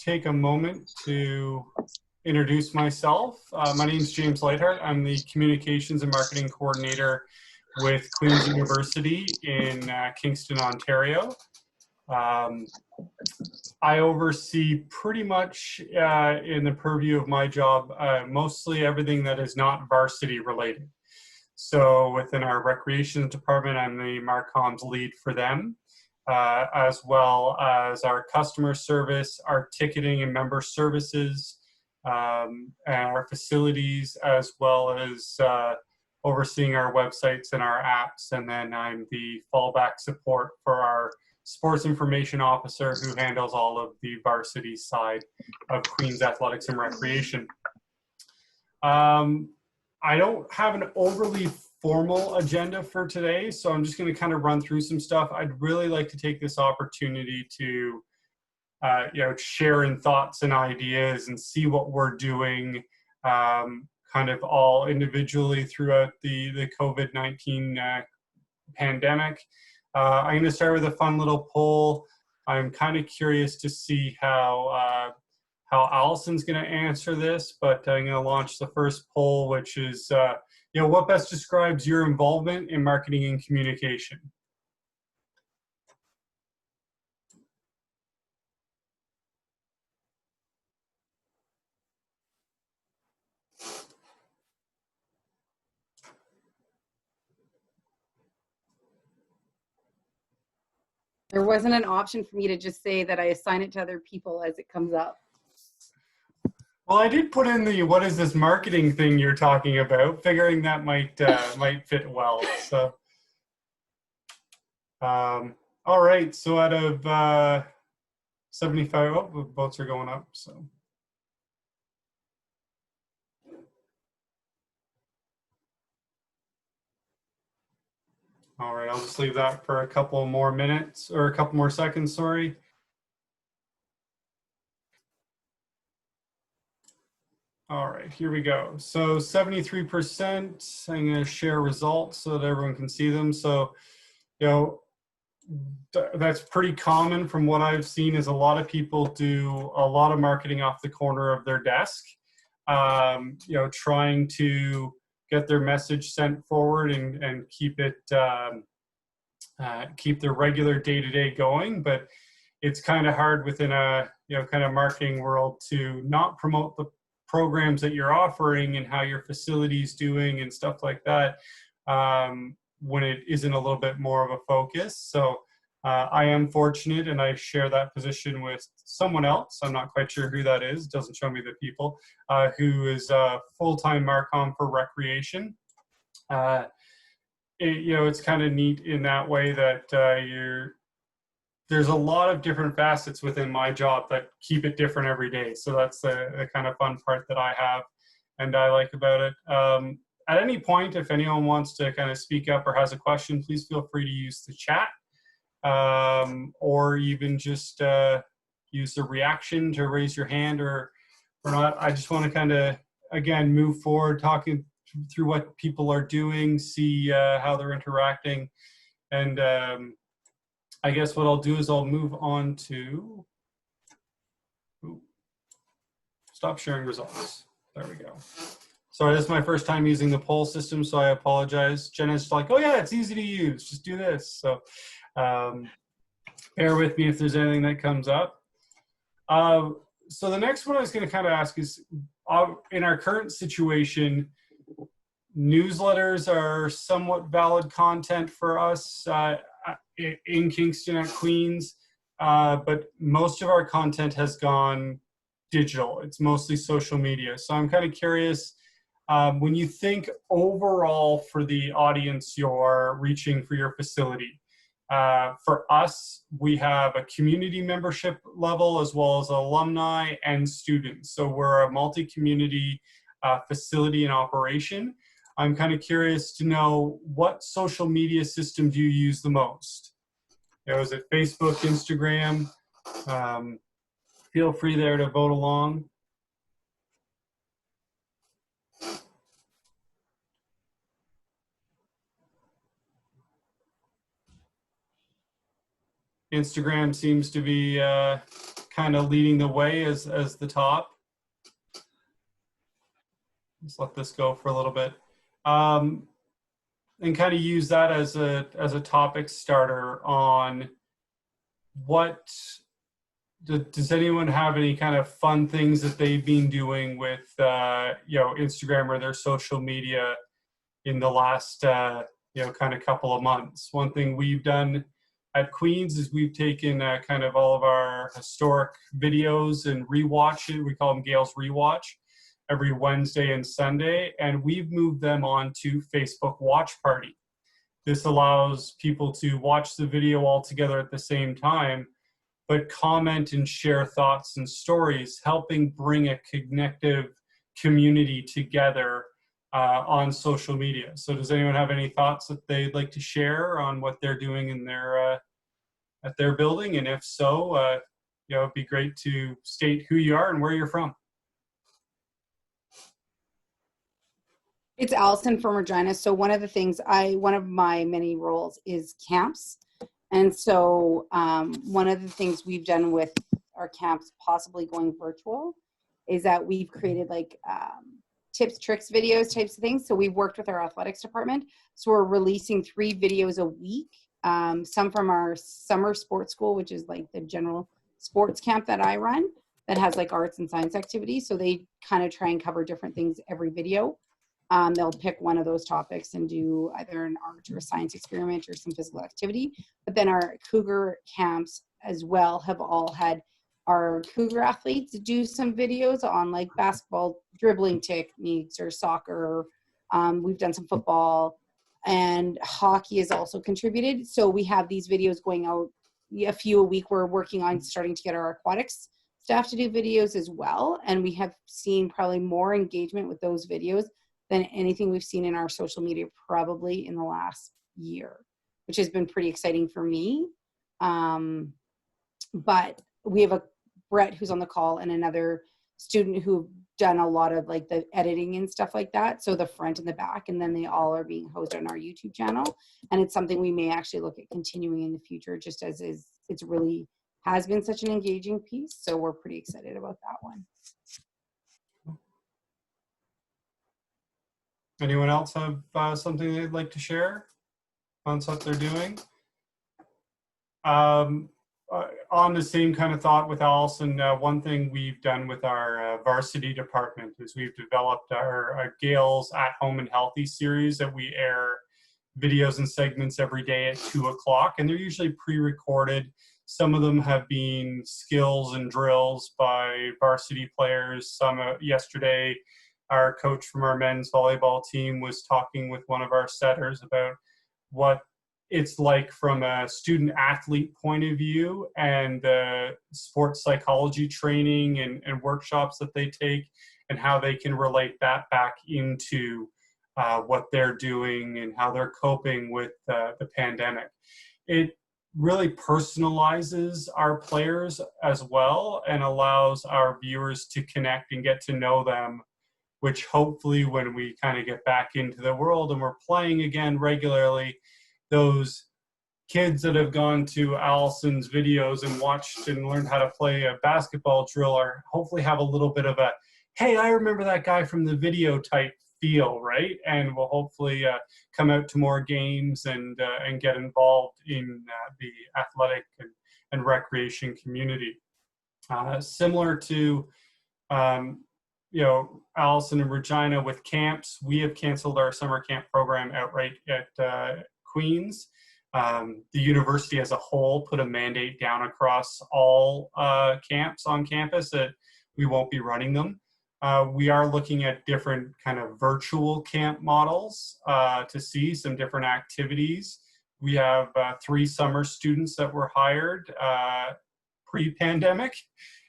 take a moment to introduce myself. My name is James Ligthart. I'm the Communications and Marketing Coordinator with Queen's University in Kingston, Ontario. I oversee pretty much in the purview of my job, mostly everything that is not varsity related. So within our recreation department, I'm the Marcoms lead for them, as well as our customer service, our ticketing and member services, and our facilities, as well as overseeing our websites and our apps. And then I'm the fallback support for our sports information officer who handles all of the varsity side of Queen's athletics and recreation. I don't have an overly formal agenda for today, so I'm just going to kind of run through some stuff. I'd really like to take this opportunity to share in thoughts and ideas and see what we're doing kind of all individually throughout the COVID-19 pandemic. I'm going to start with a fun little poll. I'm kind of curious to see how Allison's going to answer this, but I'm going to launch the first poll, which is, what best describes your involvement in marketing and communication? There wasn't an option for me to just say that I assign it to other people as it comes up. Well, I did put in the what is this marketing thing you're talking about, figuring that might fit well. So, all right. So out of 75, votes are going up. So. All right, I'll just leave that for a couple more minutes or a couple more seconds, sorry. All right, here we go. So 73%, I'm gonna share results so that everyone can see them. So, that's pretty common from what I've seen is a lot of people do a lot of marketing off the corner of their desk, trying to get their message sent forward and keep it, keep their regular day-to-day going. But it's kind of hard within a, kind of marketing world to not promote the programs that you're offering and how your facility's doing and stuff like that when it isn't a little bit more of a focus. So I am fortunate and I share that position with someone else. I'm not quite sure who that is. It doesn't show me the people, who is a full-time Marcom for recreation. It's kind of neat in that way that there's a lot of different facets within my job that keep it different every day. So that's the kind of fun part that I have and I like about it. At any point, if anyone wants to kind of speak up or has a question, please feel free to use the chat. Or even just use the reaction to raise your hand or not. I just want to kind of, again, move forward, talking through what people are doing, see how they're interacting. And I guess what I'll do is I'll move on to, stop sharing results. There we go. Sorry, this is my first time using the poll system, so I apologize. Jenna's like, oh yeah, it's easy to use, just do this. So bear with me if there's anything that comes up. So the next one I was going to kind of ask is, in our current situation, newsletters are somewhat valid content for us in Kingston at Queen's, but most of our content has gone digital. It's mostly social media. So I'm kind of curious, when you think overall for the audience you're reaching for your facility, for us, we have a community membership level as well as alumni and students. So we're a multi-community facility in operation. I'm kind of curious to know, what social media system do you use the most? Is it Facebook, Instagram? Feel free there to vote along. Instagram seems to be kind of leading the way as the top. Let's let this go for a little bit. And kind of use that as a topic starter on what, does anyone have any kind of fun things that they've been doing with, you know, Instagram or their social media in the last, you know, kind of couple of months? One thing we've done at Queens is we've taken kind of all of our historic videos and rewatch it. We call them Gail's Rewatch every Wednesday and Sunday, and we've moved them on to Facebook Watch Party. This allows people to watch the video all together at the same time, but comment and share thoughts and stories, helping bring a connective community together on social media. So does anyone have any thoughts that they'd like to share on what they're doing in their at their building? And if so, you know, it'd be great to state who you are and where you're from. It's Allison from Regina. So one of the things one of my many roles is camps. And so one of the things we've done with our camps, possibly going virtual, is that we've created like tips, tricks, videos types of things. So we've worked with our athletics department. So we're releasing 3 videos a week, some from our summer sports school, which is like the general sports camp that I run, that has like arts and science activities. So they kind of try and cover different things every video. They'll pick one of those topics and do either an art or a science experiment or some physical activity. But then our Cougar camps as well have all had our Cougar athletes do some videos on like basketball dribbling techniques or soccer. We've done some football, and hockey has also contributed. So we have these videos going out a few a week. We're working on starting to get our aquatics staff to do videos as well. And we have seen probably more engagement with those videos than anything we've seen in our social media probably in the last year, which has been pretty exciting for me. But we have a Brett who's on the call and another student who've done a lot of like the editing and stuff like that. So the front and the back, and then they all are being hosted on our YouTube channel. And it's something we may actually look at continuing in the future, just as it's really has been such an engaging piece. So we're pretty excited about that one. Anyone else have something they'd like to share on what they're doing? On the same kind of thought with Allison, one thing we've done with our varsity department is we've developed our Gales at Home and Healthy series that we air videos and segments every day at 2 o'clock, and they're usually pre-recorded. Some of them have been skills and drills by varsity players. Some yesterday, our coach from our men's volleyball team was talking with one of our setters about what it's like from a student athlete point of view, and the sports psychology training and workshops that they take, and how they can relate that back into what they're doing and how they're coping with the pandemic. It really personalizes our players as well and allows our viewers to connect and get to know them, which hopefully when we kind of get back into the world and we're playing again regularly, those kids that have gone to Allison's videos and watched and learned how to play a basketball drill are hopefully have a little bit of a, hey, I remember that guy from the video type feel, right? And will hopefully come out to more games and get involved in the athletic and recreation community. Similar to you know, Allison and Regina with camps, we have canceled our summer camp program outright at Queens. The university as a whole put a mandate down across all camps on campus that we won't be running them. We are looking at different kind of virtual camp models to see some different activities. We have 3 summer students that were hired pre-pandemic,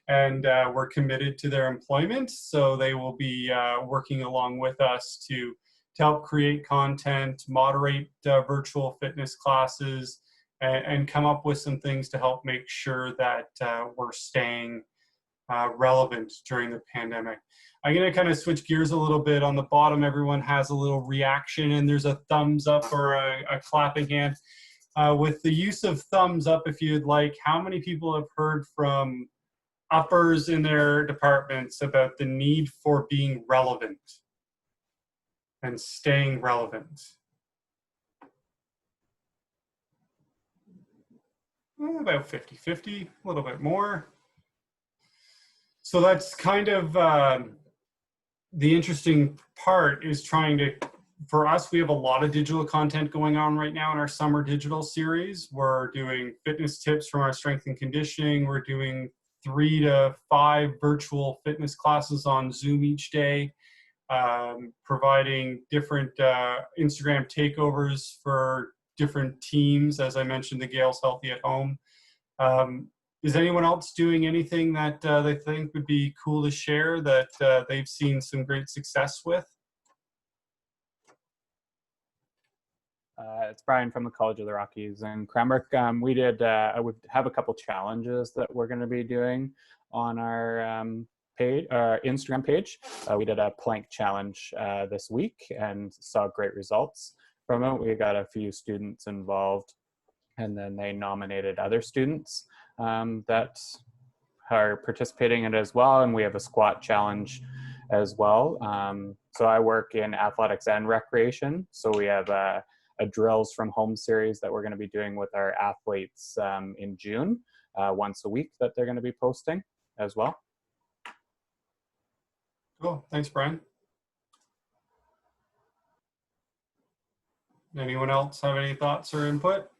and we're committed to their employment. So they will be working along with us to help create content, moderate virtual fitness classes, and come up with some things to help make sure that we're staying relevant during the pandemic. I'm gonna kind of switch gears a little bit. On the bottom, everyone has a little reaction, and there's a thumbs up or a clapping hand. With the use of thumbs up, if you'd like, how many people have heard from uppers in their departments about the need for being relevant and staying relevant? About 50-50, a little bit more. So that's kind of the interesting part, is trying to, for us, we have a lot of digital content going on right now in our summer digital series. We're doing fitness tips from our strength and conditioning. We're doing 3 to 5 virtual fitness classes on Zoom each day, providing different Instagram takeovers for different teams. As I mentioned, the Gales Healthy at Home. Is anyone else doing anything that they think would be cool to share that they've seen some great success with? It's Brian from the College of the Rockies in Cranbrook. We have a couple challenges that we're going to be doing on our Instagram page. We did a plank challenge this week and saw great results from it. We got a few students involved, and then they nominated other students that are participating in it as well. And we have a squat challenge as well. So I work in athletics and recreation. So we have a drills from home series that we're going to be doing with our athletes in June, once a week, that they're going to be posting as well. Cool. Thanks, Brian. Anyone else have any thoughts or input?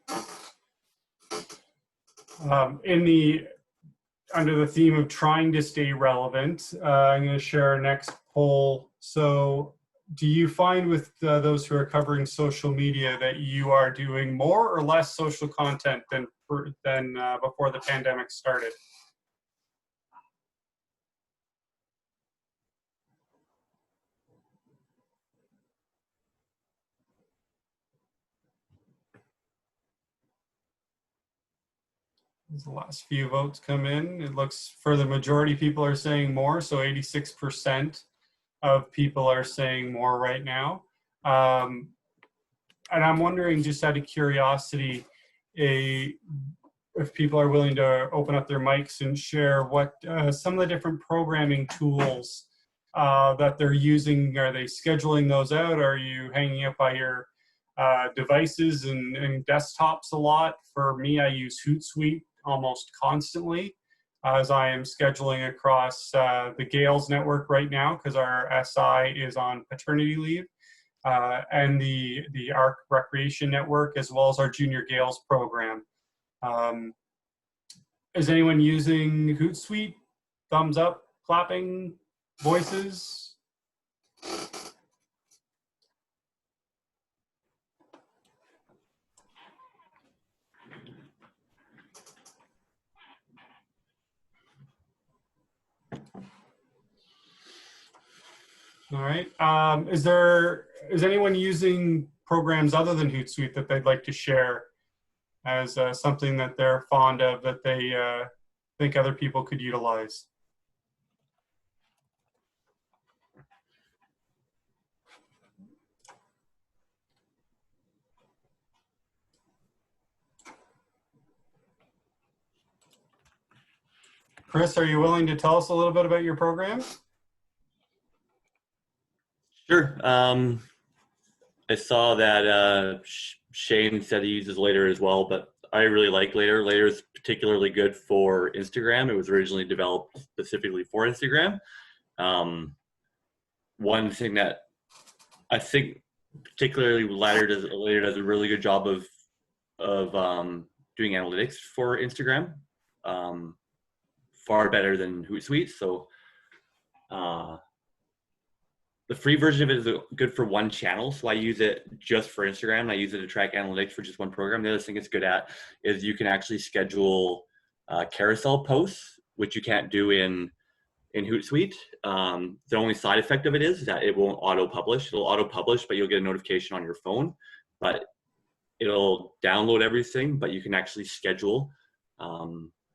Under the theme of trying to stay relevant, I'm going to share our next poll. So do you find with those who are covering social media that you are doing more or less social content than before the pandemic started? As the last few votes come in, it looks for the majority people are saying more, so 86% of people are saying more right now. And I'm wondering, just out of curiosity, if people are willing to open up their mics and share what some of the different programming tools that they're using. Are they scheduling those out? Are you hanging up by your devices and desktops a lot? For me, I use Hootsuite almost constantly, as I am scheduling across the Gales network right now, because our SI is on paternity leave, and the ARC Recreation Network, as well as our Junior Gales program. Is anyone using Hootsuite? Thumbs up, clapping, voices? All right. Is anyone using programs other than Hootsuite that they'd like to share as something that they're fond of, that they think other people could utilize? Chris, are you willing to tell us a little bit about your program? Sure. I saw that Shane said he uses Later as well, but I really like Later. Later is particularly good for Instagram. It was originally developed specifically for Instagram. One thing that I think particularly Later does a really good job of doing analytics for Instagram, far better than Hootsuite. So the free version of it is good for one channel, so I use it just for Instagram. I use it to track analytics for just one program. The other thing it's good at is you can actually schedule carousel posts, which you can't do in Hootsuite. The only side effect of it is that it won't auto-publish. It'll auto-publish, but you'll get a notification on your phone. But it'll download everything, but you can actually schedule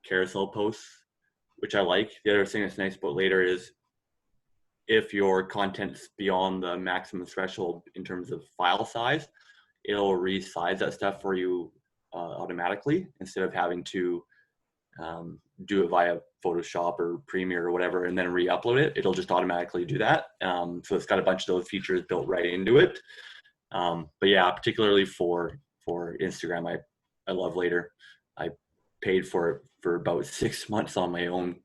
carousel posts, which I like. The other thing that's nice about Later is if your content's beyond the maximum threshold in terms of file size, it'll resize that stuff for you automatically instead of having to do it via Photoshop or Premiere or whatever, and then re-upload it, it'll just automatically do that. So it's got a bunch of those features built right into it. But yeah, particularly for Instagram, I love Later. I paid for it for about 6 months on my own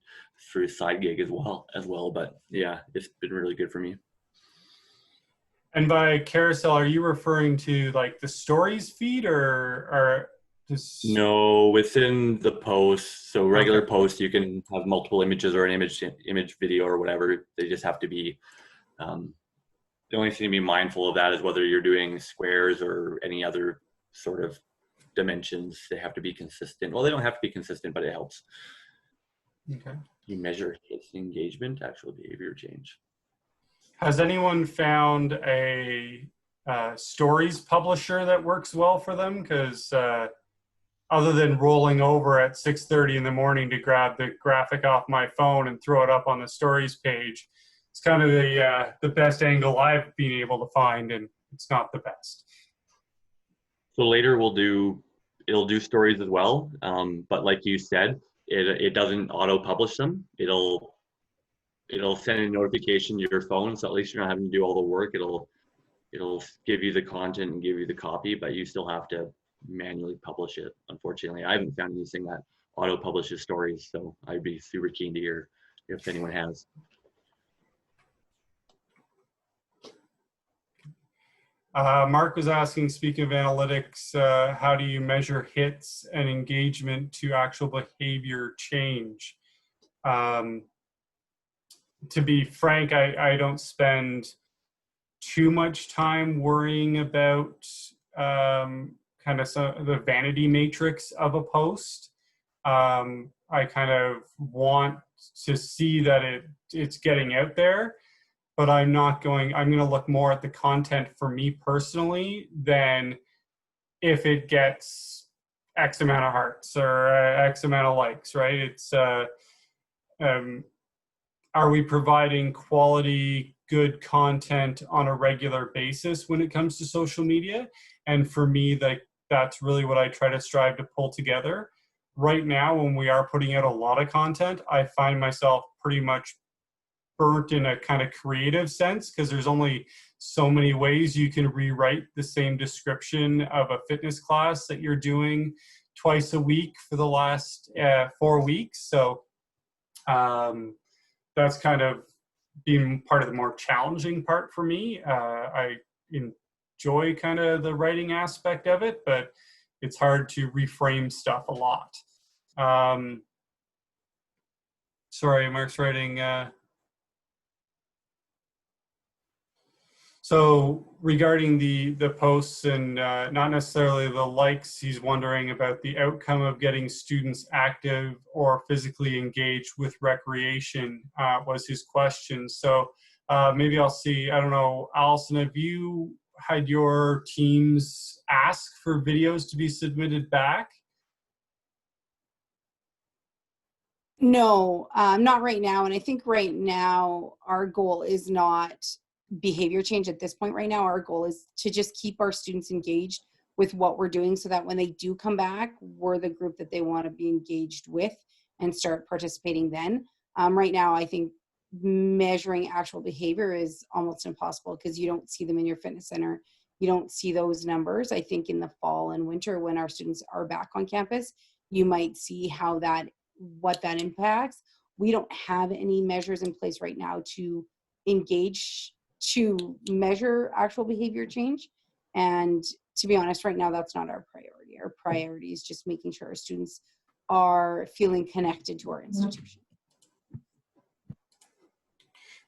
through a side gig as well. But yeah, it's been really good for me. And by carousel, are you referring to like the stories feed or just? No, within the post. So regular Okay. post, you can have multiple images or an image video or whatever. They just have to be, the only thing to be mindful of that is whether you're doing squares or any other sort of dimensions. They have to be consistent. Well, they don't have to be consistent, but it helps. Okay. You measure its engagement, actual behavior change. Has anyone found a stories publisher that works well for them? Because other than rolling over at 6:30 in the morning to grab the graphic off my phone and throw it up on the stories page, it's kind of the best angle I've been able to find, and it's not the best. So Later it'll do stories as well, but like you said, it doesn't auto publish them. It'll send a notification to your phone, so at least you're not having to do all the work. It'll give you the content and give you the copy, but you still have to manually publish it. Unfortunately, I haven't found anything that auto publishes stories, so I'd be super keen to hear if anyone has. Mark was asking, speaking of analytics, how do you measure hits and engagement to actual behavior change? To be frank, I don't spend too much time worrying about kind of the vanity matrix of a post. I kind of want to see that it's getting out there, but I'm going to look more at the content for me personally than if it gets X amount of hearts or X amount of likes, right? It's, are we providing quality, good content on a regular basis when it comes to social media? And for me, that's really what I try to strive to pull together. Right now, when we are putting out a lot of content, I find myself pretty much burnt in a kind of creative sense, because there's only so many ways you can rewrite the same description of a fitness class that you're doing twice a week for the last 4 weeks. So that's kind of been part of the more challenging part for me. I enjoy kind of the writing aspect of it, but it's hard to reframe stuff a lot. Sorry, Mark's writing. So regarding the posts and not necessarily the likes, he's wondering about the outcome of getting students active or physically engaged with recreation was his question. So maybe I'll see, I don't know, Allison, have you had your teams ask for videos to be submitted back? No, not right now. And I think right now our goal is not behavior change at this point. Right now our goal is to just keep our students engaged with what we're doing, so that when they do come back, we're the group that they want to be engaged with and start participating then. Right now I think measuring actual behavior is almost impossible, because you don't see them in your fitness center. You don't see those numbers. I think in the fall and winter, when our students are back on campus, you might see what that impacts. We don't have any measures in place right now to measure actual behavior change. And to be honest, right now, that's not our priority. Our priority is just making sure our students are feeling connected to our institution.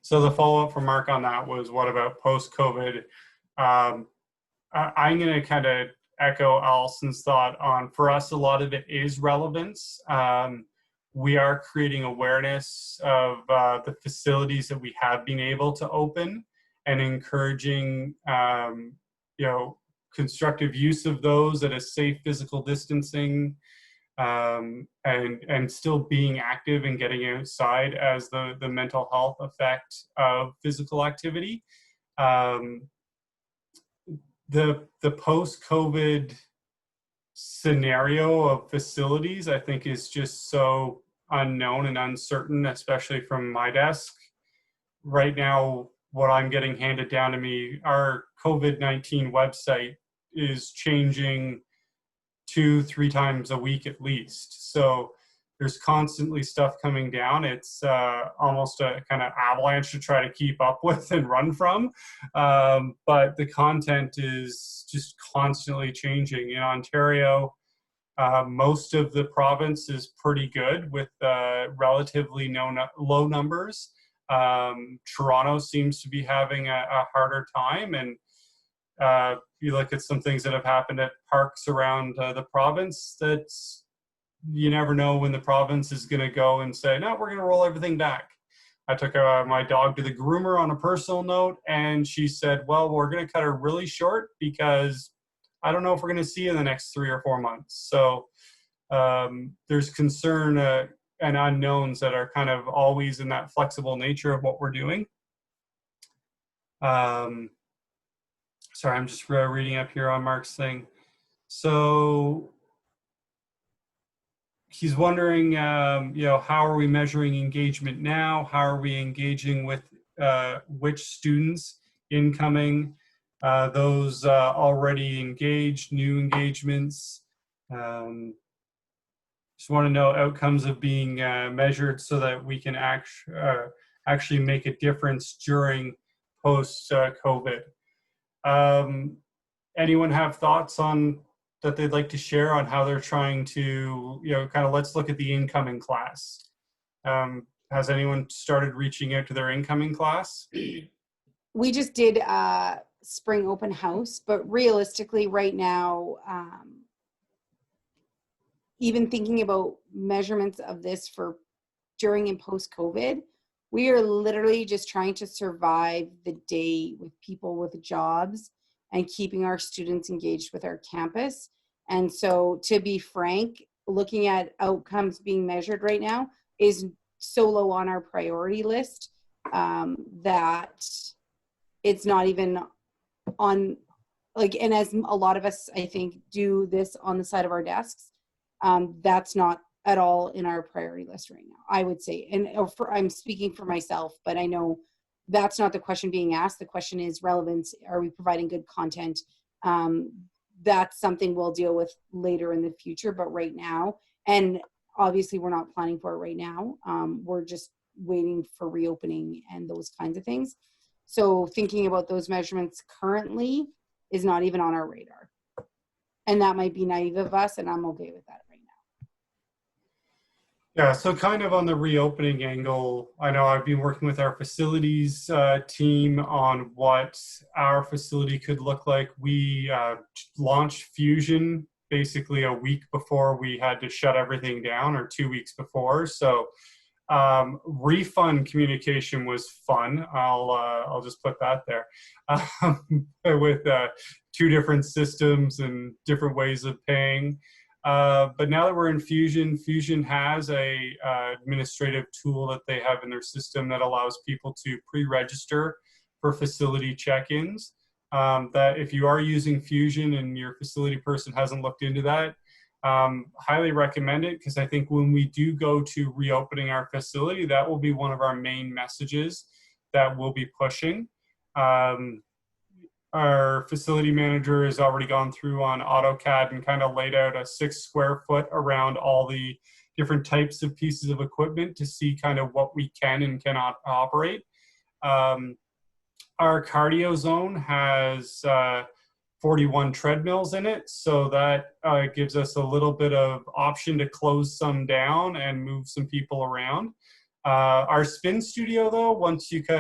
So the follow-up from Mark on that was, what about post-COVID? I'm going to kind of echo Allison's thought on, for us, a lot of it is relevance. We are creating awareness of the facilities that we have been able to open, and encouraging, constructive use of those at a safe physical distancing, and still being active and getting outside as the mental health effect of physical activity. The post-COVID scenario of facilities, I think, is just so unknown and uncertain, especially from my desk. Right now, what I'm getting handed down to me, our COVID-19 website is changing 2-3 times a week at least. So there's constantly stuff coming down. It's almost a kind of avalanche to try to keep up with and run from. But the content is just constantly changing. In Ontario, most of the province is pretty good with relatively low numbers. Toronto seems to be having a harder time, and you look at some things that have happened at parks around the province, that's, you never know when the province is going to go and say, no, we're going to roll everything back. I took my dog to the groomer on a personal note, and she said, well, we're going to cut her really short because I don't know if we're going to see you in the next 3 or 4 months. So there's concern and unknowns that are kind of always in that flexible nature of what we're doing. Sorry, I'm just reading up here on Mark's thing. So he's wondering, how are we measuring engagement now? How are we engaging with which students incoming, those already engaged, new engagements? Just want to know outcomes of being measured so that we can actually make a difference during post-COVID. Anyone have thoughts on that they'd like to share on how they're trying to, kind of, let's look at the incoming class. Has anyone started reaching out to their incoming class? We just did a spring open house, but realistically right now, even thinking about measurements of this for during and post COVID, we are literally just trying to survive the day with people with jobs and keeping our students engaged with our campus. And so, to be frank, looking at outcomes being measured right now is so low on our priority list that it's not even on, and as a lot of us, I think, do this on the side of our desks, that's not at all in our priority list right now, I would say. And I'm speaking for myself, but I know that's not the question being asked. The question is relevance. Are we providing good content? That's something we'll deal with later in the future, but right now, and obviously we're not planning for it right now. We're just waiting for reopening and those kinds of things. So thinking about those measurements currently is not even on our radar. And that might be naive of us, and I'm okay with that right now. Yeah, so kind of on the reopening angle, I know I've been working with our facilities team on what our facility could look like. We launched Fusion basically a week before we had to shut everything down, or 2 weeks before. So refund communication was fun. I'll just put that there, with 2 different systems and different ways of paying. But now that we're in Fusion, Fusion has a administrative tool that they have in their system that allows people to pre-register for facility check-ins. That if you are using Fusion and your facility person hasn't looked into that, highly recommend it, because I think when we do go to reopening our facility, that will be one of our main messages that we'll be pushing. Our facility manager has already gone through on AutoCAD and kind of laid out a 6 square foot around all the different types of pieces of equipment to see kind of what we can and cannot operate. Our cardio zone has 41 treadmills in it, so that gives us a little bit of option to close some down and move some people around. Our spin studio, though,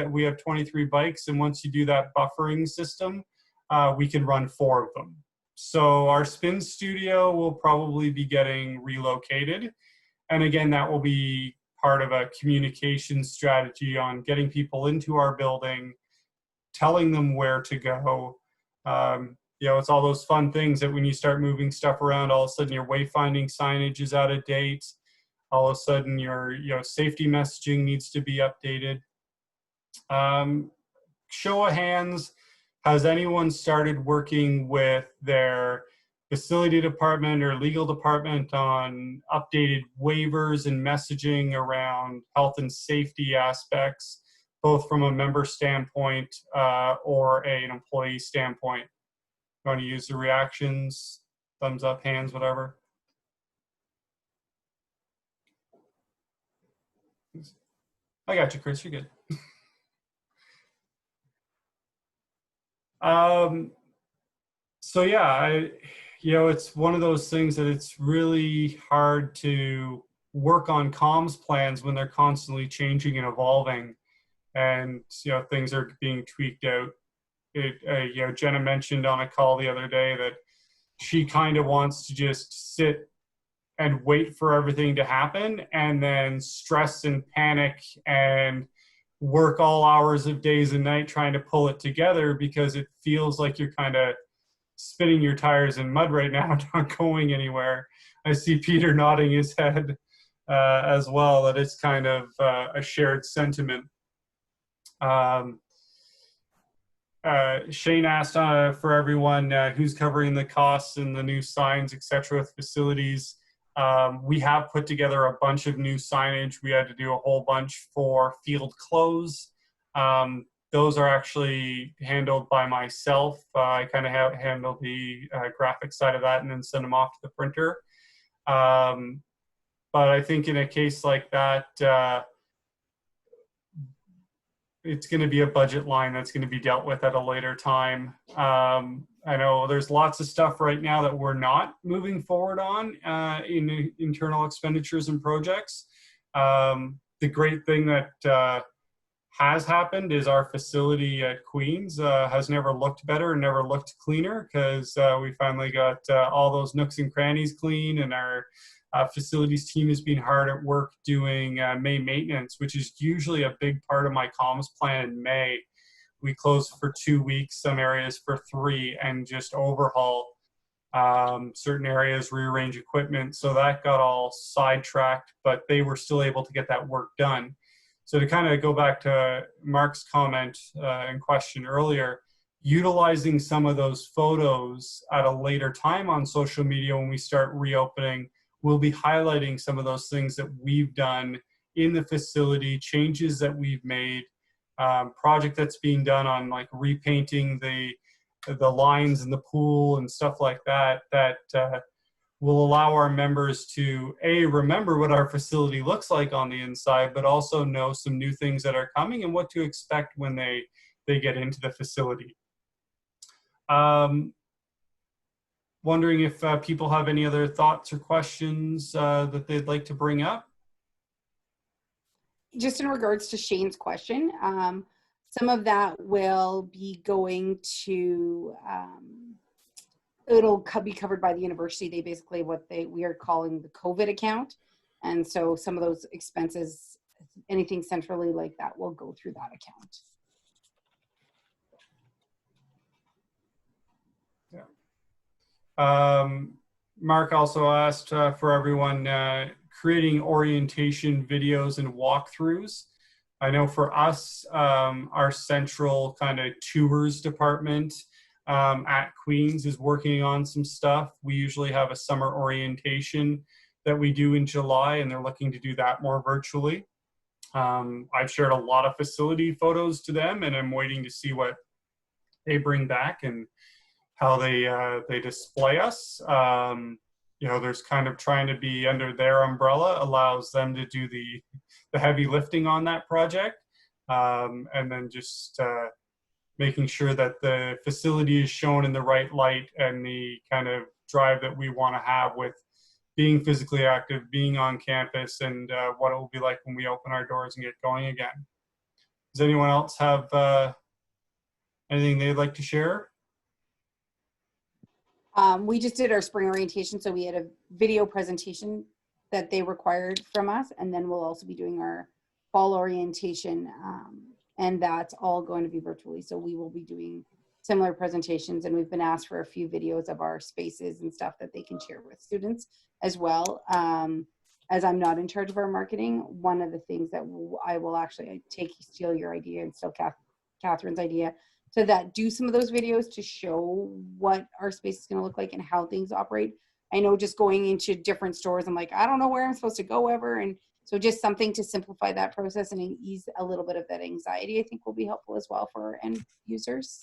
we have 23 bikes, and once you do that buffering system, we can run 4 of them. So our spin studio will probably be getting relocated. And again, that will be part of a communication strategy on getting people into our building, telling them where to go. It's all those fun things that when you start moving stuff around, all of a sudden your wayfinding signage is out of date. All of a sudden your safety messaging needs to be updated. Show of hands, has anyone started working with their facility department or legal department on updated waivers and messaging around health and safety aspects, both from a member standpoint or an employee standpoint? You want to use the reactions, thumbs up, hands, whatever? I got you, Chris. You're good. So yeah, it's one of those things that it's really hard to work on comms plans when they're constantly changing and evolving, and things are being tweaked out. Jenna mentioned on a call the other day that she kind of wants to just sit and wait for everything to happen and then stress and panic and work all hours of days and night trying to pull it together, because it feels like you're kind of spinning your tires in mud right now, not going anywhere. I see Peter nodding his head as well, that it's kind of a shared sentiment. Shane asked for everyone who's covering the costs and the new signs, etc., with facilities. We have put together a bunch of new signage. We had to do a whole bunch for field close. Those are actually handled by myself. I kind of handle the graphic side of that and then send them off to the printer. But I think in a case like that, it's going to be a budget line that's going to be dealt with at a later time. I know there's lots of stuff right now that we're not moving forward on in internal expenditures and projects. The great thing that has happened is our facility at Queens has never looked better and never looked cleaner, because we finally got all those nooks and crannies clean, and our facilities team has been hard at work doing May maintenance, which is usually a big part of my comms plan in May. We close for 2 weeks, some areas for 3, and just overhaul certain areas, rearrange equipment. So that got all sidetracked, but they were still able to get that work done. So to kind of go back to Mark's comment and question earlier, utilizing some of those photos at a later time on social media when we start reopening, we'll be highlighting some of those things that we've done in the facility, changes that we've made, project that's being done on like repainting the lines in the pool and stuff like that, that will allow our members to remember what our facility looks like on the inside, but also know some new things that are coming and what to expect when they get into the facility. Wondering if people have any other thoughts or questions that they'd like to bring up. Just in regards to Shane's question, some of that will be going to, it'll be covered by the university. They basically we are calling the COVID account. And so some of those expenses, anything centrally like that, will go through that account. Mark also asked for everyone creating orientation videos and walkthroughs. I know for us, our central kind of tours department at Queens is working on some stuff. We usually have a summer orientation that we do in July, and they're looking to do that more virtually. I've shared a lot of facility photos to them, and I'm waiting to see what they bring back and how they display us. There's kind of trying to be under their umbrella, allows them to do the heavy lifting on that project, and then just making sure that the facility is shown in the right light and the kind of drive that we want to have with being physically active, being on campus, and what it will be like when we open our doors and get going again. Does anyone else have anything they'd like to share? We just did our spring orientation, so we had a video presentation that they required from us, and then we'll also be doing our fall orientation, and that's all going to be virtually. So we will be doing similar presentations, and we've been asked for a few videos of our spaces and stuff that they can share with students as well. As I'm not in charge of our marketing, one of the things that I will actually steal your idea and steal Catherine's idea, to that do some of those videos to show what our space is going to look like and how things operate. I know just going into different stores, I'm like, I don't know where I'm supposed to go ever. And so just something to simplify that process and ease a little bit of that anxiety, I think will be helpful as well for end users.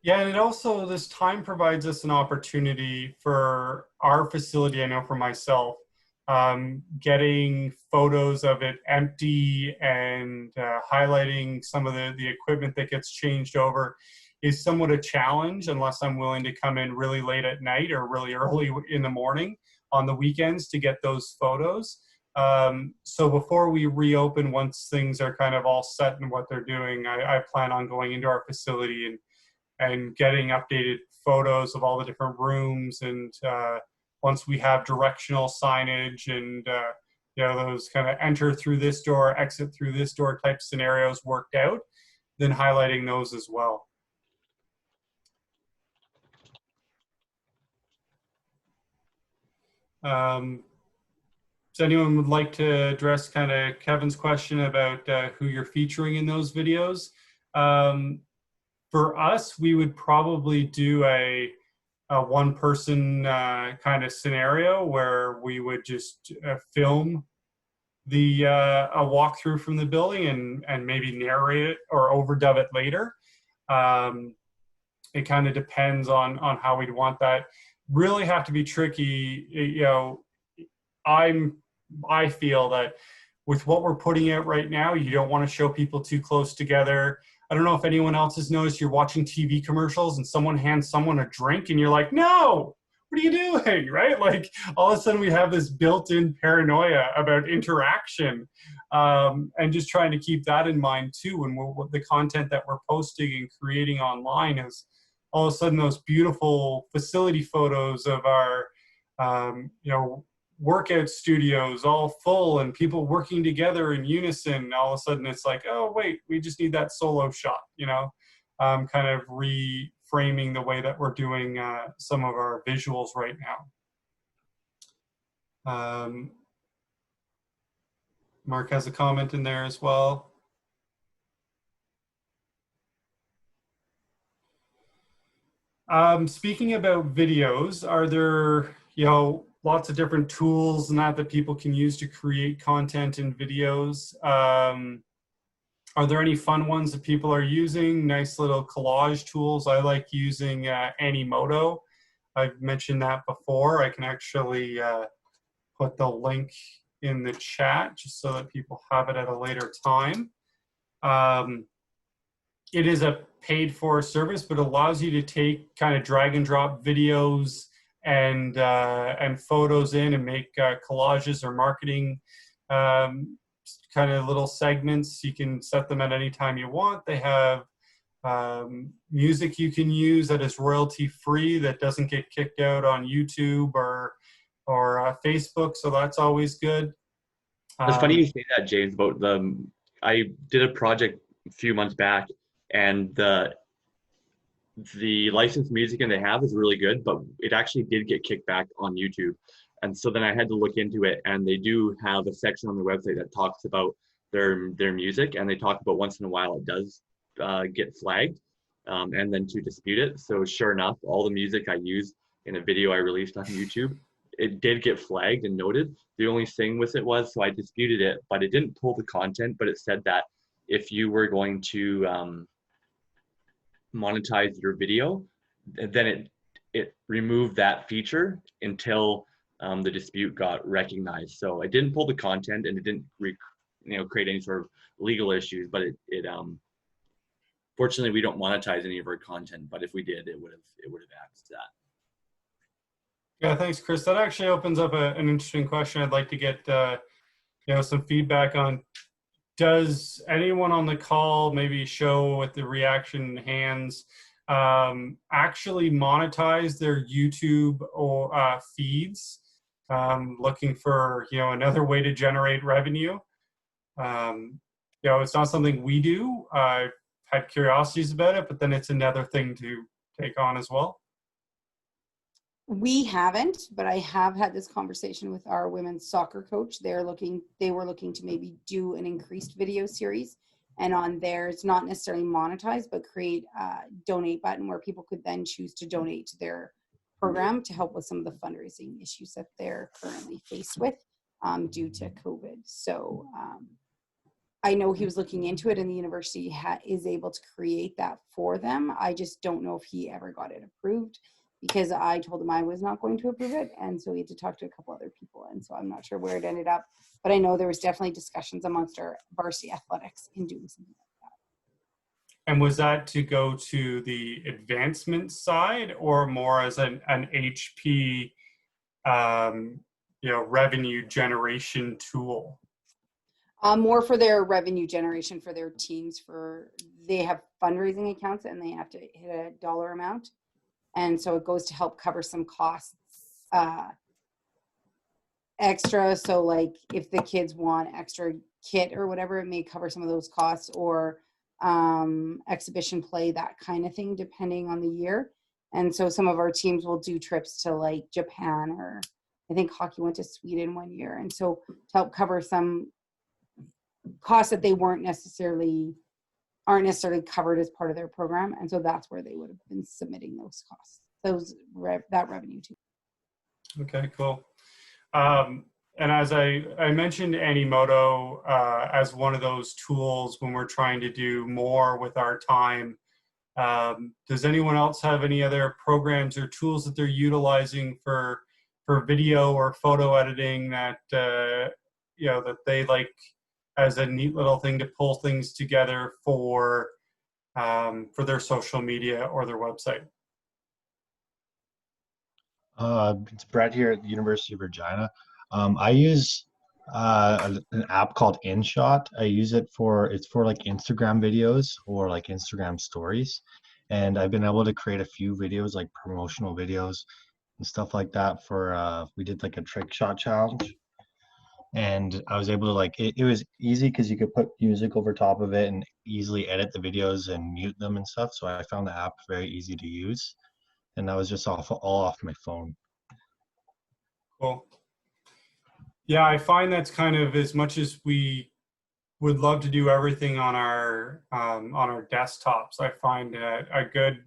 Yeah, and it also, this time provides us an opportunity for our facility, I know for myself, getting photos of it empty and highlighting some of the equipment that gets changed over is somewhat a challenge unless I'm willing to come in really late at night or really early in the morning on the weekends to get those photos. So before we reopen, once things are kind of all set in what they're doing, I plan on going into our facility and getting updated photos of all the different rooms. And once we have directional signage and you know, those kind of enter through this door, exit through this door type scenarios worked out, then highlighting those as well. So anyone would like to address kind of Kevin's question about who you're featuring in those videos? For us, we would probably do a one-person kind of scenario where we would just film the a walkthrough from the building and maybe narrate it or overdub it later. It kind of depends on how we'd want that. Really have to be tricky. You know, I feel that with what we're putting out right now, you don't want to show people too close together. I don't know if anyone else has noticed, you're watching TV commercials and someone hands someone a drink and you're like, no, what are you doing, right? Like all of a sudden we have this built-in paranoia about interaction, and just trying to keep that in mind too when the content that we're posting and creating online is all of a sudden those beautiful facility photos of our, you know, workout studios all full and people working together in unison. All of a sudden it's like, oh wait, we just need that solo shot, you know, kind of reframing the way that we're doing some of our visuals right now. Mark has a comment in there as well. Speaking about videos, are there, you know, lots of different tools and that people can use to create content in videos? Are there any fun ones that people are using? Nice little collage tools. I like using Animoto. I've mentioned that before. I can actually put the link in the chat just so that people have it at a later time. It is a paid for service, but allows you to take kind of drag and drop videos and photos in and make collages or marketing kind of little segments. You can set them at any time you want. They have music you can use that is royalty free, that doesn't get kicked out on YouTube or Facebook, so that's always good. It's funny you say that, James, about I did a project a few months back, and the licensed music and they have is really good, but it actually did get kicked back on YouTube. And so then I had to look into it, and they do have a section on their website that talks about their music, and they talk about once in a while it does get flagged, and then to dispute it. So sure enough, all the music I used in a video I released on YouTube, it did get flagged and noted. The only thing with it was, so I disputed it, but it didn't pull the content, but it said that if you were going to monetize your video, then it removed that feature until the dispute got recognized. So it didn't pull the content, and it didn't create any sort of legal issues, but it fortunately we don't monetize any of our content, but if we did, it would have asked that. Yeah, thanks, Chris. That actually opens up an interesting question. I'd like to get you know, some feedback on. Does anyone on the call maybe show with the reaction hands actually monetize their YouTube or feeds, looking for, you know, another way to generate revenue? You know, it's not something we do. I've had curiosities about it, but then it's another thing to take on as well. We haven't, but I have had this conversation with our women's soccer coach. They were looking to maybe do an increased video series and on theirs, not necessarily monetize, but create a donate button where people could then choose to donate to their program to help with some of the fundraising issues that they're currently faced with due to COVID. So I know he was looking into it, and the university is able to create that for them. I just don't know if he ever got it approved, because I told him I was not going to approve it, and so we had to talk to a couple other people, and so I'm not sure where it ended up, but I know there was definitely discussions amongst our varsity athletics in doing something like that. And was that to go to the advancement side, or more as an HP, revenue generation tool? More for their revenue generation for their teams. They have fundraising accounts, and they have to hit a dollar amount, and so it goes to help cover some costs extra. So like if the kids want extra kit or whatever, it may cover some of those costs, or exhibition play, that kind of thing, depending on the year. And so some of our teams will do trips to like Japan, or I think hockey went to Sweden one year, and so to help cover some costs that they aren't necessarily covered as part of their program, and so that's where they would have been submitting those costs, that revenue to. Okay, cool. And as I mentioned Animoto as one of those tools when we're trying to do more with our time. Does anyone else have any other programs or tools that they're utilizing for video or photo editing that that they like as a neat little thing to pull things together for their social media or their website? It's Brett here at the University of Regina. I use an app called InShot. I use it's for like Instagram videos or like Instagram stories. And I've been able to create a few videos, like promotional videos and stuff like that for, we did like a trick shot challenge. And I was able to it was easy because you could put music over top of it and easily edit the videos and mute them and stuff. So I found the app very easy to use. And that was just all off my phone. Cool. Yeah, I find that's kind of, as much as we would love to do everything on our desktops, I find a good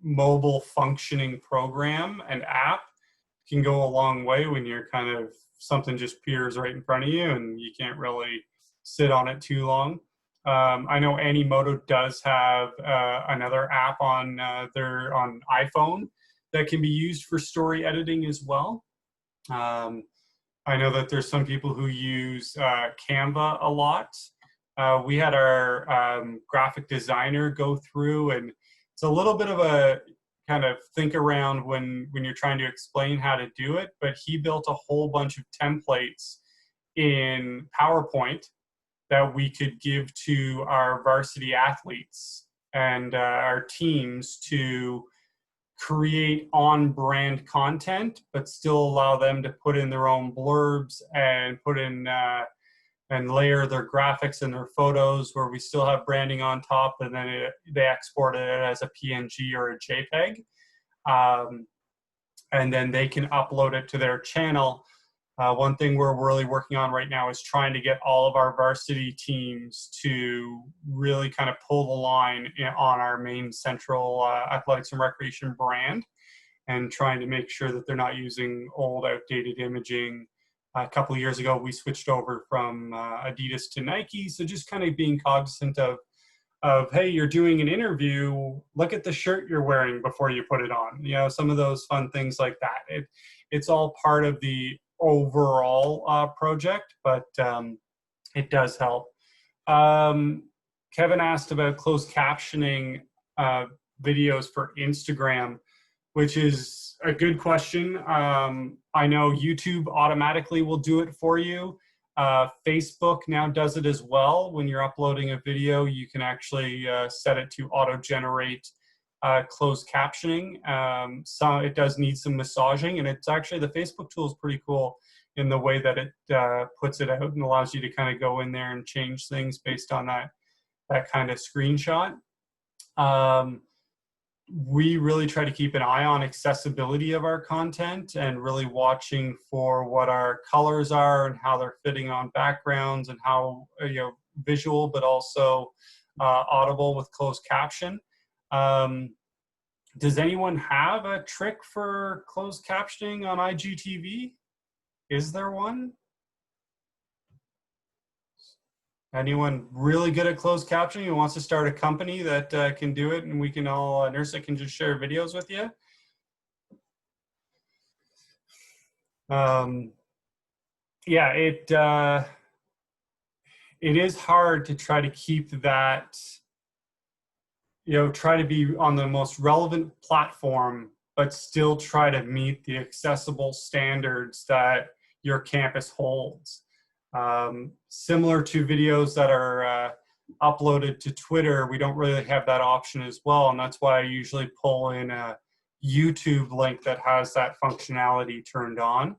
mobile functioning program and app can go a long way when you're kind of, something just appears right in front of you and you can't really sit on it too long. I know Animoto does have another app on on iPhone that can be used for story editing as well. I know that there's some people who use Canva a lot. We had our graphic designer go through, and it's a little bit of a kind of think around when you're trying to explain how to do it, but he built a whole bunch of templates in PowerPoint that we could give to our varsity athletes and our teams to create on-brand content, but still allow them to put in their own blurbs and put in and layer their graphics and their photos, where we still have branding on top, and then they export it as a PNG or a JPEG. And then they can upload it to their channel. One thing we're really working on right now is trying to get all of our varsity teams to really kind of pull the line on our main central athletics and recreation brand, and trying to make sure that they're not using old, outdated imaging. A couple of years ago, we switched over from Adidas to Nike. So just kind of being cognizant of, hey, you're doing an interview, look at the shirt you're wearing before you put it on. You know, some of those fun things like that. It's all part of the overall project, but it does help. Kevin asked about closed captioning videos for Instagram, which is a good question. I know YouTube automatically will do it for you. Facebook now does it as well. When you're uploading a video, you can actually set it to auto-generate closed captioning. So it does need some massaging, and it's actually, the Facebook tool is pretty cool in the way that it puts it out and allows you to kind of go in there and change things based on that kind of screenshot. We really try to keep an eye on accessibility of our content and really watching for what our colors are and how they're fitting on backgrounds, and how, visual, but also audible with closed caption. Does anyone have a trick for closed captioning on IGTV? Is there one? Anyone really good at closed captioning who wants to start a company that can do it, and we can all, NIRSA can just share videos with you? Yeah, it is hard to try to keep that, try to be on the most relevant platform, but still try to meet the accessible standards that your campus holds. Similar to videos that are uploaded to Twitter, we don't really have that option as well, and that's why I usually pull in a YouTube link that has that functionality turned on.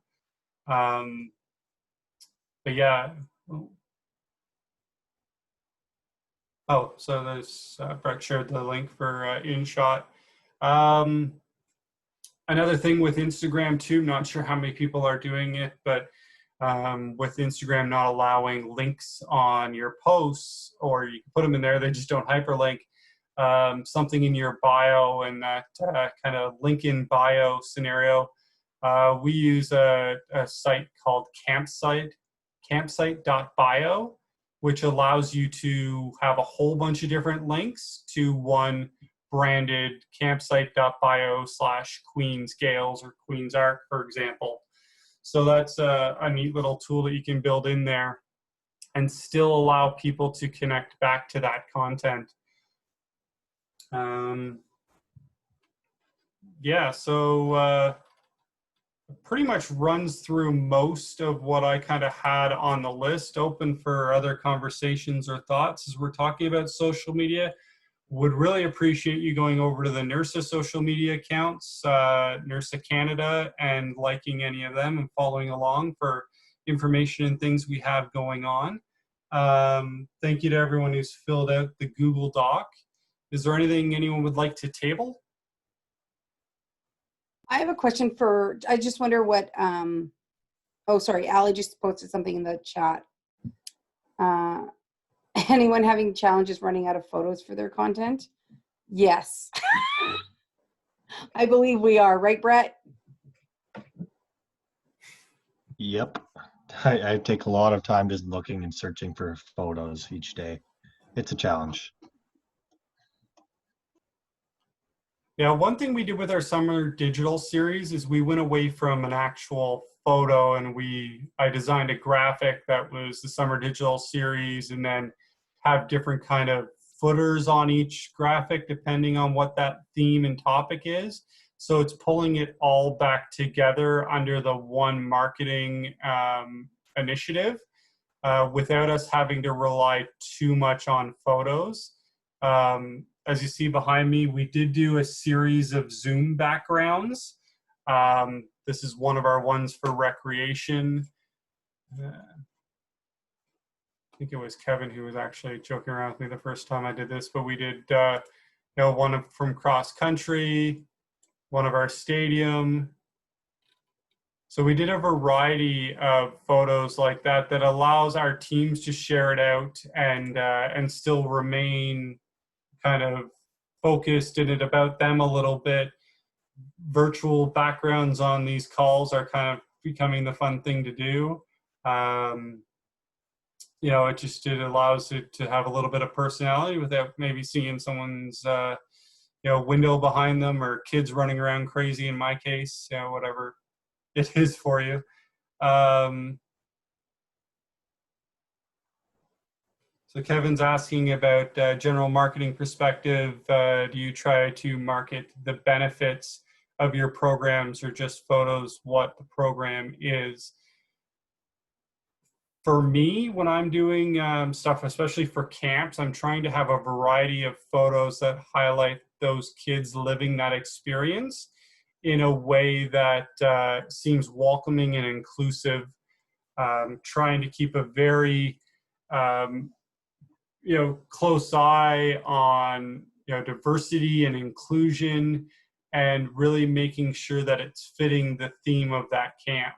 But yeah. Oh, so there's Brett shared the link for InShot. Another thing with Instagram too, not sure how many people are doing it, but with Instagram not allowing links on your posts, or you can put them in there, they just don't hyperlink. Something in your bio and that kind of link in bio scenario. We use a site called campsite.bio, which allows you to have a whole bunch of different links to one branded campsite.bio/Queen's Gales or Queen's Arc, for example. So that's a neat little tool that you can build in there and still allow people to connect back to that content. Yeah, so pretty much runs through most of what I kind of had on the list. Open for other conversations or thoughts as we're talking about social media. Would really appreciate you going over to the NIRSA social media accounts, NIRSA Canada, and liking any of them and following along for information and things we have going on. Thank you to everyone who's filled out the Google Doc. Is there anything anyone would like to table? I have a question for, I just wonder what, oh, sorry, Allie just posted something in the chat. Anyone having challenges running out of photos for their content? Yes. I believe we are, right, Brett? Yep. I take a lot of time just looking and searching for photos each day. It's a challenge. Yeah, one thing we did with our summer digital series is we went away from an actual photo and I designed a graphic that was the summer digital series, and then have different kind of footers on each graphic depending on what that theme and topic is. So it's pulling it all back together under the one marketing initiative without us having to rely too much on photos. As you see behind me, we did do a series of Zoom backgrounds. This is one of our ones for recreation. I think it was Kevin who was actually joking around with me the first time I did this, but we did one from cross country, one of our stadium. So we did a variety of photos like that that allows our teams to share it out and still remain kind of focused in it about them a little bit. Virtual backgrounds on these calls are kind of becoming the fun thing to do. It allows it to have a little bit of personality without maybe seeing someone's window behind them, or kids running around crazy in my case, whatever it is for you. So Kevin's asking about general marketing perspective. Do you try to market the benefits of your programs or just photos what the program is? For me, when I'm doing stuff, especially for camps, I'm trying to have a variety of photos that highlight those kids living that experience in a way that seems welcoming and inclusive. Trying to keep a very close eye on diversity and inclusion, and really making sure that it's fitting the theme of that camp.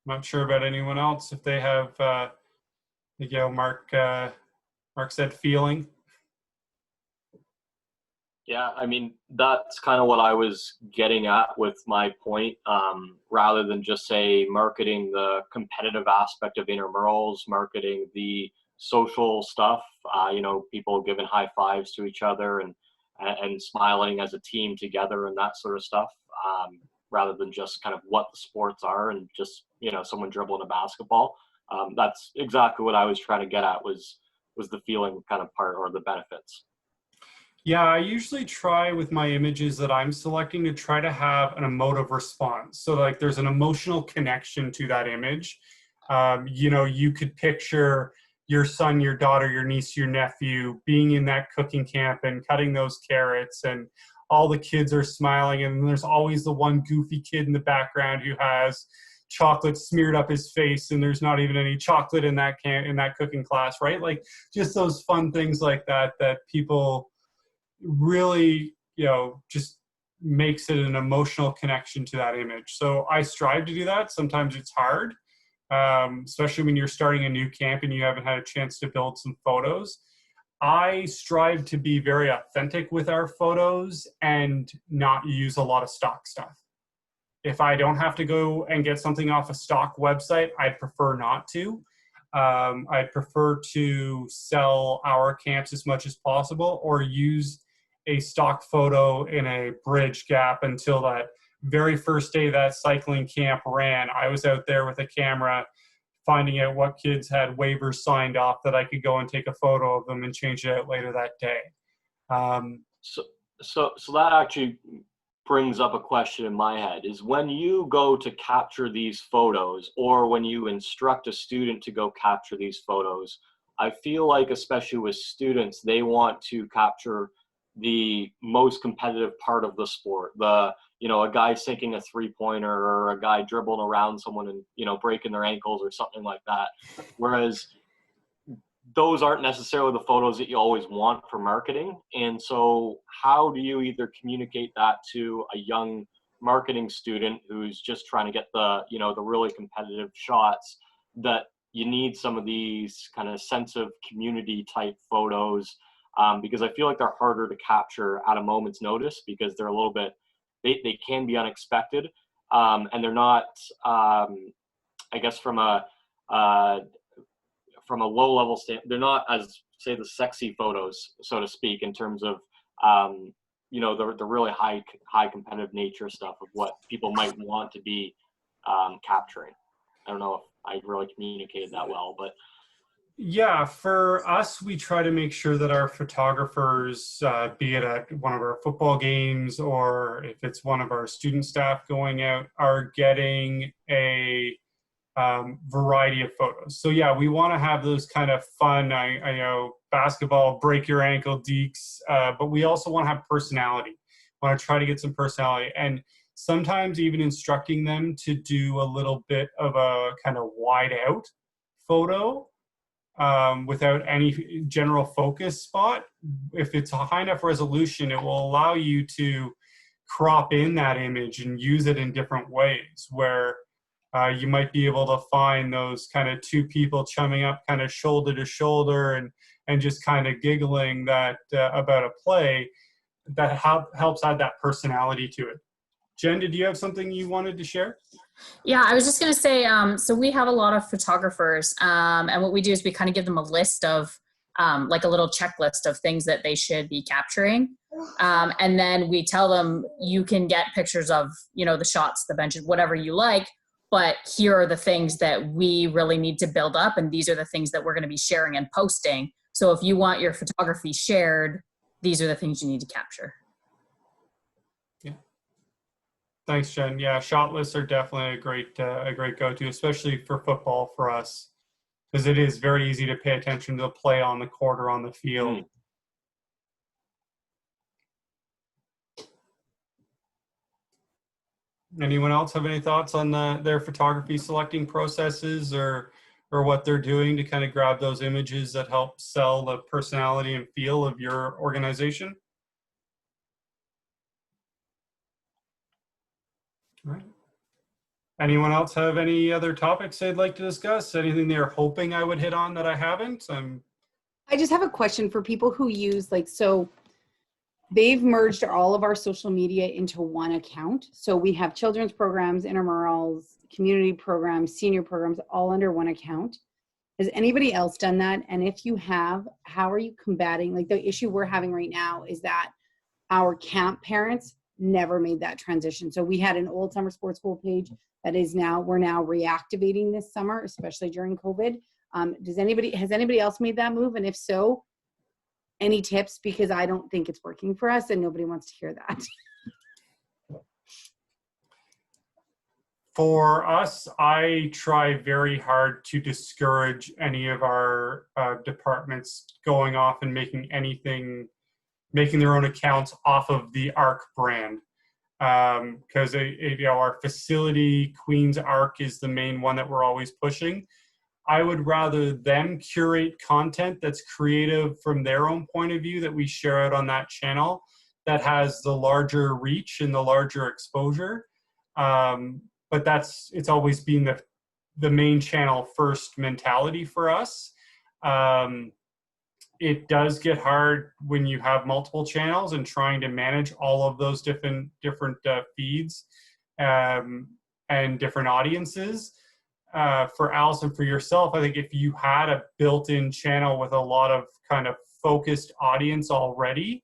I'm not sure about anyone else if they have you know, Mark said feeling. Yeah, I mean, that's kind of what I was getting at with my point. Rather than just say marketing the competitive aspect of intramurals, marketing the social stuff, you know, people giving high fives to each other and smiling as a team together and that sort of stuff. Rather than just kind of what the sports are and just, you know, someone dribbling a basketball. That's exactly what I was trying to get at was the feeling kind of part or the benefits. Yeah, I usually try with my images that I'm selecting to try to have an emotive response. So like there's an emotional connection to that image. You know, you could picture your son, your daughter, your niece, your nephew being in that cooking camp and cutting those carrots, and all the kids are smiling, and there's always the one goofy kid in the background who has chocolate smeared up his face, and there's not even any chocolate in that cooking class, right? Like just those fun things like that people really, you know, just makes it an emotional connection to that image. So I strive to do that. Sometimes it's hard, especially when you're starting a new camp and you haven't had a chance to build some photos. I strive to be very authentic with our photos and not use a lot of stock stuff. If I don't have to go and get something off a stock website, I'd prefer not to. I'd prefer to sell our camps as much as possible, or use a stock photo in a bridge gap until that very first day that cycling camp ran. I was out there with a camera finding out what kids had waivers signed off that I could go and take a photo of them and change it out later that day. So that actually brings up a question in my head, is when you go to capture these photos, or when you instruct a student to go capture these photos, I feel like, especially with students, they want to capture the most competitive part of the sport. You know, a guy sinking a 3-pointer, or a guy dribbling around someone and, you know, breaking their ankles or something like that. Whereas those aren't necessarily the photos that you always want for marketing. And so how do you either communicate that to a young marketing student who's just trying to get the, you know, the really competitive shots, that you need some of these kind of sense of community type photos? Because I feel like they're harder to capture at a moment's notice, because they're a little bit, they can be unexpected. And they're not, I guess from a low level standpoint, they're not as, say, the sexy photos, so to speak, in terms of, you know, the really high competitive nature stuff of what people might want to be capturing. I don't know if I really communicated that well, but. Yeah, for us, we try to make sure that our photographers, be it at one of our football games or if it's one of our student staff going out, are getting a variety of photos. So yeah, we want to have those kind of fun, I know, basketball, break your ankle deeks, but we also want to have personality. We want to try to get some personality, and sometimes even instructing them to do a little bit of a kind of wide out photo without any general focus spot. If it's a high enough resolution, it will allow you to crop in that image and use it in different ways, where you might be able to find those kind of two people chumming up kind of shoulder to shoulder and just kind of giggling that about a play that helps add that personality to it. Jen, did you have something you wanted to share? Yeah, I was just going to say, so we have a lot of photographers, and what we do is we kind of give them a list of, like a little checklist of things that they should be capturing. And then we tell them, you can get pictures of, you know, the shots, the benches, whatever you like, but here are the things that we really need to build up, and these are the things that we're going to be sharing and posting. So if you want your photography shared, these are the things you need to capture. Yeah. Thanks, Jen. Yeah, shot lists are definitely a great go-to, especially for football for us, because it is very easy to pay attention to the play on the court or on the field. Anyone else have any thoughts on their photography selecting processes, or what they're doing to kind of grab those images that help sell the personality and feel of your organization? All right. Anyone else have any other topics they'd like to discuss? Anything they're hoping I would hit on that I haven't? I just have a question for people who use, like, so they've merged all of our social media into one account. So we have children's programs, intramurals, community programs, senior programs, all under one account. Has anybody else done that? And if you have, how are you combating? Like, the issue we're having right now is that our camp parents never made that transition. So we had an old summer sports school page that is now, we're now reactivating this summer, especially during COVID. Has anybody else made that move? And if so, any tips? Because I don't think it's working for us and nobody wants to hear that. For us, I try very hard to discourage any of our departments going off and making their own accounts off of the ARC brand. Because our facility, Queen's ARC, is the main one that we're always pushing. I would rather them curate content that's creative from their own point of view that we share out on that channel that has the larger reach and the larger exposure. But it's always been the main channel first mentality for us. It does get hard when you have multiple channels and trying to manage all of those different feeds and different audiences. For Allison, for yourself, I think if you had a built-in channel with a lot of kind of focused audience already,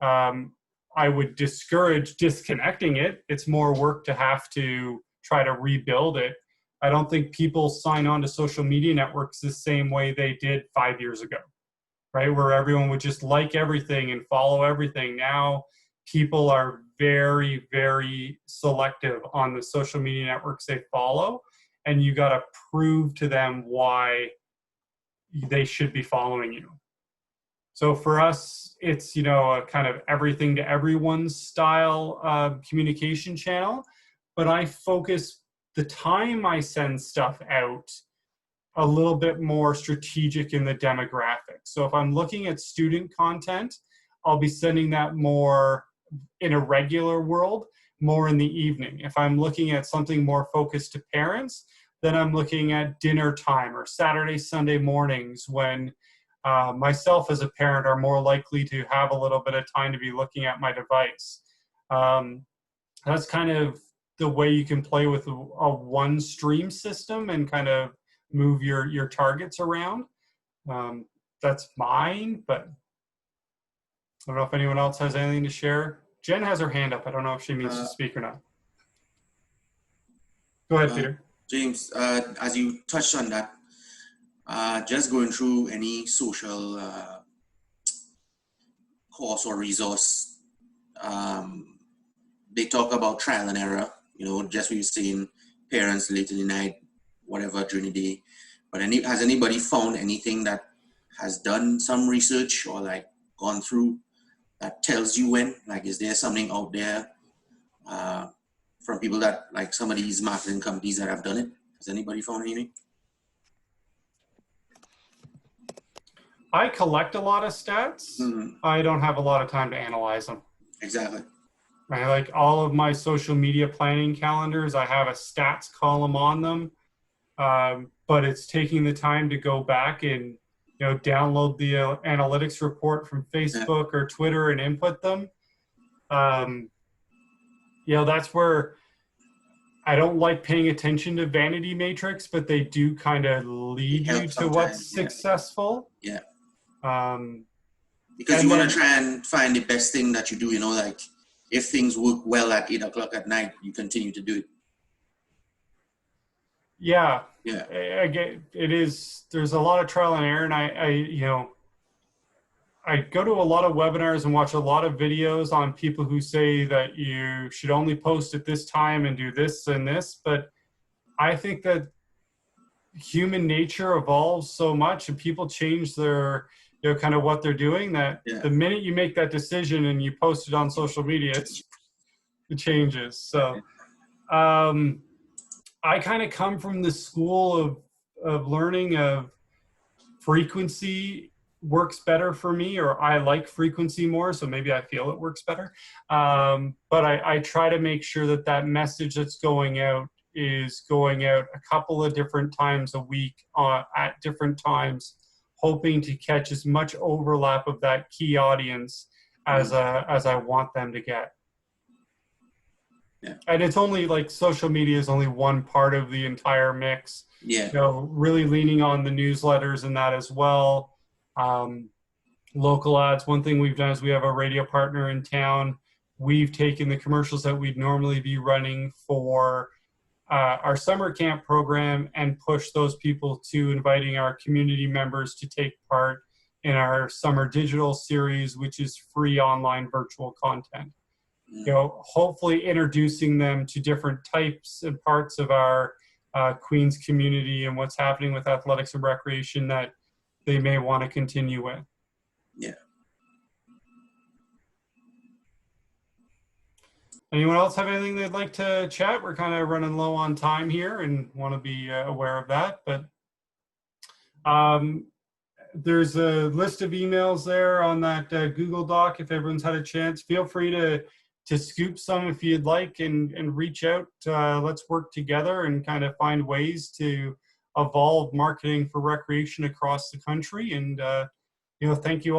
I would discourage disconnecting it. It's more work to have to try to rebuild it. I don't think people sign on to social media networks the same way they did 5 years ago, right? Where everyone would just like everything and follow everything. Now people are very, very selective on the social media networks they follow, and you got to prove to them why they should be following you. So for us, it's, a kind of everything to everyone style communication channel. But I focus the time I send stuff out a little bit more strategic in the demographics. So if I'm looking at student content, I'll be sending that more in a regular world, more in the evening. If I'm looking at something more focused to parents, then I'm looking at dinner time or Saturday, Sunday mornings when myself as a parent are more likely to have a little bit of time to be looking at my device. That's kind of the way you can play with a one stream system and kind of move your targets around. That's mine, but I don't know if anyone else has anything to share. Jen has her hand up. I don't know if she means to speak or not. Go ahead, Peter. James, as you touched on that, just going through any social course or resource, they talk about trial and error, just we've seen parents late in the night, whatever, during the day. But has anybody found anything that has done some research or like gone through that tells you when? Like, is there something out there from people that, like some of these marketing companies that have done it? Has anybody found anything? I collect a lot of stats. Mm-hmm. I don't have a lot of time to analyze them. Exactly. Right, like all of my social media planning calendars, I have a stats column on them, but it's taking the time to go back and download the analytics report from Facebook or Twitter and input them. That's where I don't like paying attention to vanity metrics, but they do kind of lead you to what's successful. Yeah. Because you want to try and find the best thing that you do, like if things work well at 8 o'clock at night, you continue to do it. Yeah. Yeah. It is, there's a lot of trial and error, and I go to a lot of webinars and watch a lot of videos on people who say that you should only post at this time and do this and this, but I think that human nature evolves so much and people change their kind of what they're doing, that the minute you make that decision and you post it on social media, it changes. So I kind of come from the school of learning of frequency works better for me, or I like frequency more, so maybe I feel it works better. But I try to make sure that message that's going out is going out a couple of different times a week at different times, hoping to catch as much overlap of that key audience as I want them to get. Yeah. And it's only like social media is only one part of the entire mix. Yeah. You know, really leaning on the newsletters and that as well. Local ads. One thing we've done is we have a radio partner in town. We've taken the commercials that we'd normally be running for our summer camp program and push those people to inviting our community members to take part in our summer digital series, which is free online virtual content. You know, hopefully introducing them to different types and parts of our Queens community and what's happening with athletics and recreation that they may want to continue with. Yeah. Anyone else have anything they'd like to chat? We're kind of running low on time here and want to be aware of that. But there's a list of emails there on that Google Doc. If everyone's had a chance, feel free to scoop some if you'd like and reach out. Let's work together and kind of find ways to evolve marketing for recreation across the country. And, you know, thank you all